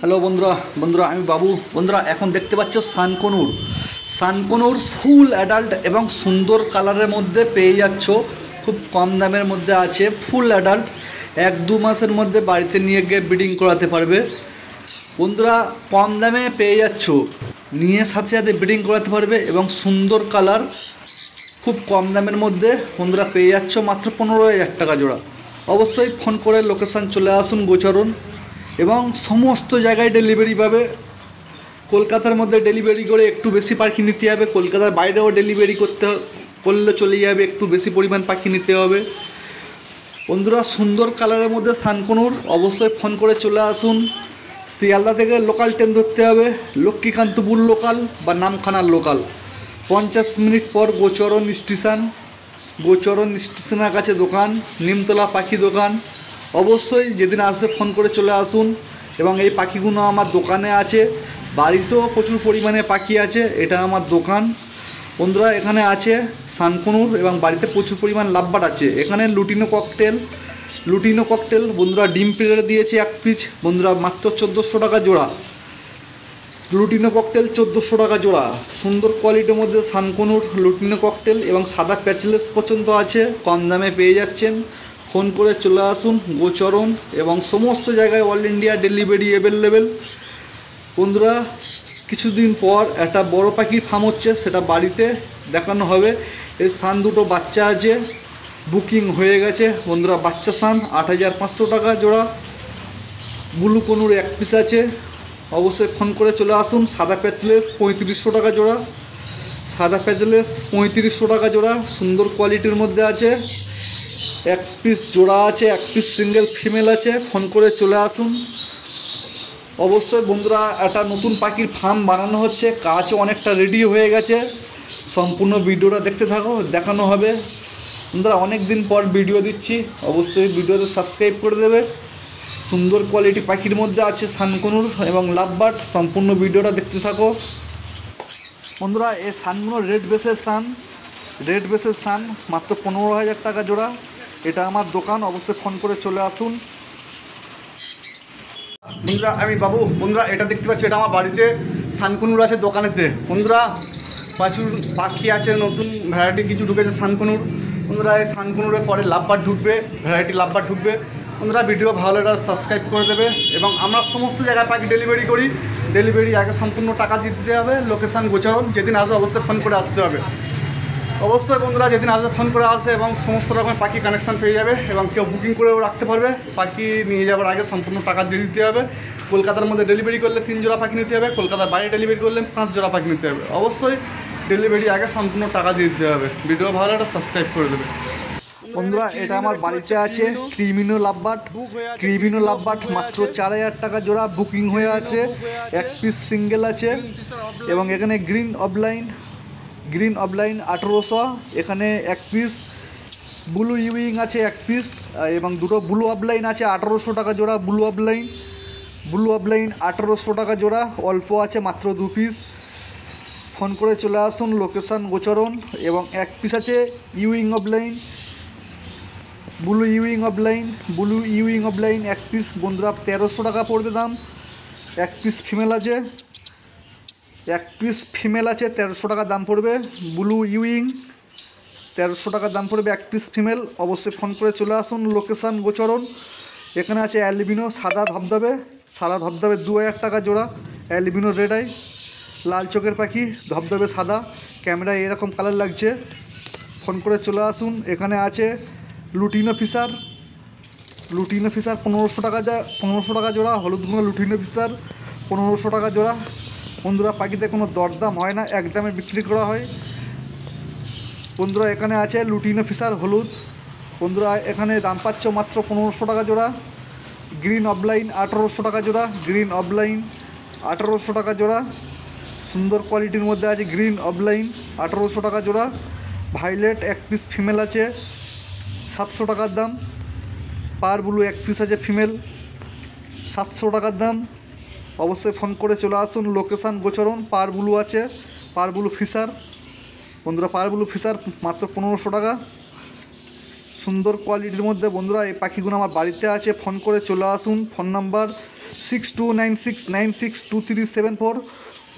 Hello বন্ধুরা বন্ধুরা আমি বাবু। বন্ধুরা এখন দেখতে পাচ্ছ সানকনুর। সানকনুর ফুল অ্যাডাল্ট এবং সুন্দর কালারের মধ্যে পেয়ে যাচ্ছ, খুব কম দামের মধ্যে আছে। ফুল অ্যাডাল্ট 1-2 মাসের মধ্যে বাড়িতে নিয়ে গিয়ে ব্রিডিং করাতে পারবে বন্ধুরা। কম দামে পেয়ে যাচ্ছ, নিয়ে সাথে সাথে ব্রিডিং করাতে পারবে এবং সুন্দর কালার খুব কম দামের মধ্যে বন্ধুরা পেয়ে যাচ্ছ মাত্র 15,000 টাকা জোড়া। অবশ্যই ফোন করে লোকেশান চলে আসুন গোচরণ, এবং সমস্ত জায়গায় ডেলিভারি পাবে। কলকাতার মধ্যে ডেলিভারি করে একটু বেশি পাখি নিতে হবে, কলকাতার বাইরেও ডেলিভারি করলে চলে যাবে, একটু বেশি পরিমাণ পাখি নিতে হবে বন্ধুরা। সুন্দর কালারের মধ্যে সানকনুর, অবশ্যই ফোন করে চলে আসুন। শিয়ালদা থেকে লোকাল ট্রেন ধরতে হবে, লক্ষ্মীকান্তপুর লোকাল বা নামখানার লোকাল। 50 মিনিট পর গোচরণ স্টেশন। গোচরণ স্টেশনের কাছে দোকান, নিমতলা পাখি দোকান। অবশ্যই যেদিন আসবে ফোন করে চলে আসুন। এবং এই পাখিগুলো আমার দোকানে আছে, বাড়িতেও প্রচুর পরিমাণে পাখি আছে। এটা আমার দোকান বন্ধুরা। এখানে আছে সানকনুর এবং বাড়িতে প্রচুর পরিমাণ লাভবার্ড আছে। এখানে লুটিনো ককটেল বন্ধুরা ডিম পেড়ে দিয়েছে 1 পিস বন্ধুরা, মাত্র 1400 টাকা জোড়া। লুটিনো ককটেল 1400 টাকা জোড়া। সুন্দর কোয়ালিটির মধ্যে সানকনুর লুটিনো ককটেল এবং সাদা প্যাচলেস পর্যন্ত আছে, কম দামে পেয়ে যাচ্ছেন। ফোন করে চলে আসুন গোচরণ, এবং সমস্ত জায়গায় অল ইন্ডিয়া ডেলিভারি অ্যাভেলেবেল বন্ধুরা। কিছুদিন পর একটা বড় পাখির ফার্ম হচ্ছে, সেটা বাড়িতে দেখানো হবে। এই সান দুটো বাচ্চা আছে, বুকিং হয়ে গেছে বন্ধুরা। বাচ্চা সান 8,500 টাকা জোড়া। ব্লু কনুর 1 পিস আছে, অবশ্যই ফোন করে চলে আসুন। সাদা প্যাচলেস 3500 টাকা জোড়া। সাদা প্যাচলেস 3500 টাকা জোড়া, সুন্দর কোয়ালিটির মধ্যে আছে। 1 পিস জোড়া আছে, 1 পিস সিঙ্গেল ফিমেল আছে। ফোন করে চলে আসুন অবশ্যই বন্ধুরা। একটা নতুন পাখির ফার্ম বানানো হচ্ছে, কাজও অনেকটা রেডি হয়ে গেছে। সম্পূর্ণ ভিডিওটা দেখতে থাকো, দেখানো হবে বন্ধুরা। অনেক দিন পর ভিডিও দিচ্ছি, অবশ্যই ভিডিওতে সাবস্ক্রাইব করে দেবে। সুন্দর কোয়ালিটি পাখির মধ্যে আছে সানকনুর এবং লাভবার্ড। সম্পূর্ণ ভিডিওটা দেখতে থাকো বন্ধুরা। এই সানগুলো রেড বেসের সান মাত্র 15,000 টাকা জোড়া। এটা আমার দোকান, অবশ্যই ফোন করে চলে আসুন বন্ধুরা। আমি বাবু। বন্ধুরা এটা দেখতে পাচ্ছি, এটা আমার বাড়িতে সানকনুর আছে দোকানেতে বন্ধুরা। প্রচুর পাখি আছে, নতুন ভ্যারাইটি কিছু ঢুকেছে সানকনুর বন্ধুরা। এই সানকনুরের পরে লাভবার্ড ঢুকবে, ভ্যারাইটি লাভবার্ড ঢুকবে বন্ধুরা। ভিডিও ভালো লাগলে সাবস্ক্রাইব করে দেবে। এবং আমরা সমস্ত জায়গায় পাখি ডেলিভারি করি, ডেলিভারি আগে সম্পূর্ণ টাকা দিতে হবে। লোকেশান গোচরণ, যেদিন আসবে অবশ্যই ফোন করে আসতে হবে অবশ্যই বন্ধুরা। যেদিন আসবে ফোন করে আসে এবং সমস্ত রকমের পাখি কানেকশান পেয়ে যাবে, এবং কেউ বুকিং করেও রাখতে পারবে। পাখি নিয়ে যাওয়ার আগে সম্পূর্ণ টাকা দিয়ে দিতে হবে। কলকাতার মধ্যে ডেলিভারি করলে 3 জোড়া পাখি নিতে হবে, কলকাতার বাইরে ডেলিভারি করলে 5 জোড়া পাখি নিতে হবে। অবশ্যই ডেলিভারি আগে সম্পূর্ণ টাকা দিয়ে দিতে হবে। ভিডিও ভালো লাগলে সাবস্ক্রাইব করে দেবে বন্ধুরা। এটা আমার বাড়িতে আছে ক্রিমিনো লাভবার্ড মাত্র 4,000 টাকা জোড়া। বুকিং হয়ে আছে, 1 পিস সিঙ্গেল আছে। এবং এখানে গ্রিন অফলাইন 1800। এখানে 1 পিস ব্লু ইউইং আছে 1 পিস, এবং দুটো ব্লু অফলাইন আছে 1800 টাকা জোড়া। ব্লু অফলাইন 1800 টাকা জোড়া। অল্প আছে মাত্র 2 পিস। ফোন করে চলে আসুন, লোকেশান গোচরণ। এবং 1 পিস আছে ব্লু ইউইং অফলাইন 1 পিস বন্ধুরা 1300 টাকা পড়বে দাম। 1 পিস ফিমেল আছে, 1300 টাকা দাম পড়বে। ব্লু ইউইং 1300 টাকা দাম পড়বে 1 পিস ফিমেল। অবশ্যই ফোন করে চলে আসুন, লোকেশান গোচরণ। এখানে আছে অ্যালবিনো সাদা ধবধবে 2,000 টাকা জোড়া। অ্যালবিনো রেড আই, লাল চোখের পাখি, ধবধবে সাদা, ক্যামেরায় এরকম কালার লাগছে। ফোন করে চলে আসুন। এখানে আছে লুটিনো ফিশার 1500 টাকা জোড়া। হলুদগুলো লুটিনো ফিশার 1500 টাকা জোড়া বন্ধুরা। পাখিতে কোনো দরদাম হয় না, একদমে বিক্রি করা হয় বন্ধুরা। এখানে আছে লুটিনো ফিশার হলুদ বন্ধুরা। এখানে দাম পাচ্ছ মাত্র 1500 টাকা জোড়া। গ্রিন অফলাইন 1800 টাকা জোড়া। 1800 টাকা জোড়া। সুন্দর কোয়ালিটির মধ্যে আছে গ্রিন অফলাইন 1800 টাকা জোড়া। ভাইলেট 1 পিস ফিমেল আছে 700 টাকার দাম। পার ব্লু 1 পিস আছে ফিমেল 700 টাকার দাম। অবশ্যই ফোন করে চলে আসুন, লোকেশান গোচরণ। পার ব্লু আছে, পার ব্লু ফিশার বন্ধুরা। পার ব্লু ফিশার মাত্র 1500 টাকা। সুন্দর কোয়ালিটির মধ্যে বন্ধুরা এই পাখিগুলো আমার বাড়িতে আছে। ফোন করে চলে আসুন। Phone number 6296962374।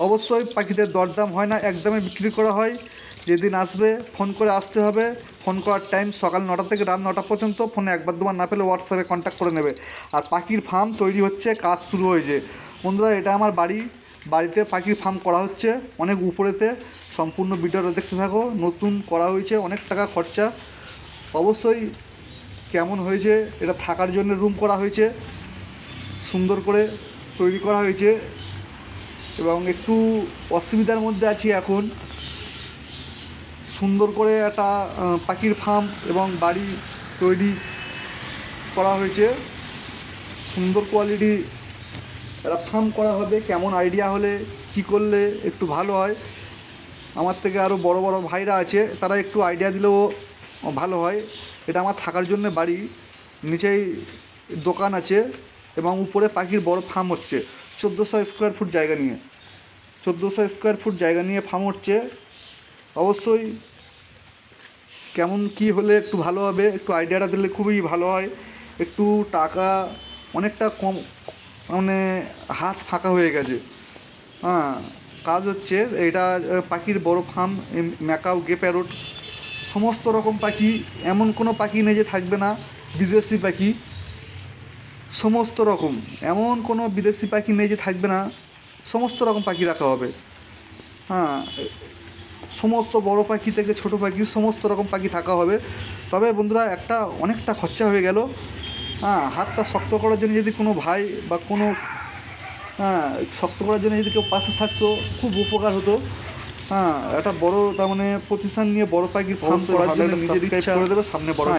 অবশ্যই পাখিদের দরদাম হয় না, একদমে বিক্রি করা হয়। যেদিন আসবে ফোন করে আসতে হবে। ফোন করার টাইম সকাল 9টা থেকে রাত 9টা পর্যন্ত। ফোনে একবার দুবার না পেলে হোয়াটসঅ্যাপে কন্ট্যাক্ট করে নেবে। আর পাখির ফার্ম তৈরি হচ্ছে, কাজ শুরু হয়েছে বন্ধুরা। এটা আমার বাড়িতে পাখির ফার্ম করা হচ্ছে অনেক উপরেতে। সম্পূর্ণ ভিডিওটা দেখতে থাকো। নতুন করা হয়েছে, অনেক টাকা খরচা। অবশ্যই কেমন হয়েছে, এটা থাকার জন্য রুম করা হয়েছে, সুন্দর করে তৈরি করা হয়েছে। এবং একটু অসুবিধার মধ্যে আছি এখন। সুন্দর করে একটা পাখির ফার্ম এবং বাড়ি তৈরি করা হয়েছে। সুন্দর কোয়ালিটি একটা ফার্ম করা হবে। কেমন আইডিয়া হলে কি করলে একটু ভালো হয়, আমার থেকে আরও বড় বড় ভাইরা আছে, তারা একটু আইডিয়া দিলেও ভালো হয়। এটা আমার থাকার জন্য বাড়ি, নিচেই দোকান আছে এবং উপরে পাখির বড় ফার্ম হচ্ছে। 1400 স্কোয়ার ফুট জায়গা নিয়ে, 1400 স্কোয়ার ফুট জায়গা নিয়ে ফার্ম হচ্ছে। অবশ্যই কেমন কি হলে একটু ভালো হবে, একটু আইডিয়াটা দিলে খুবই ভালো হয়। একটু টাকা অনেকটা কম, মানে হাত ফাঁকা হয়ে গেছে। হ্যাঁ, কাজ হচ্ছে এটা পাখির বড় ফার্ম, ম্যাকাও, গে প্যারট, সমস্ত রকম পাখি। এমন কোনো পাখি নেই যে থাকবে না। বিদেশি পাখি সমস্ত রকম, এমন কোনো বিদেশি পাখি নেই যে থাকবে না। সমস্ত রকম পাখি রাখা হবে। হ্যাঁ, সমস্ত বড় পাখি থেকে ছোট পাখি সমস্ত রকম পাখি থাকা হবে। তবে বন্ধুরা একটা অনেকটা খরচা হয়ে গেল। হ্যাঁ, হাতটা শক্ত করার জন্য যদি কোনো ভাই বা কোনো শক্ত করার জন্য যদি কেউ পাশে থাকতো খুব উপকার হতো। একটা বড় তার মানে প্রতিষ্ঠান নিয়ে বড় পাখির ফার্ম করার জন্য নিজের ইচ্ছা করে দেবে সামনে বড়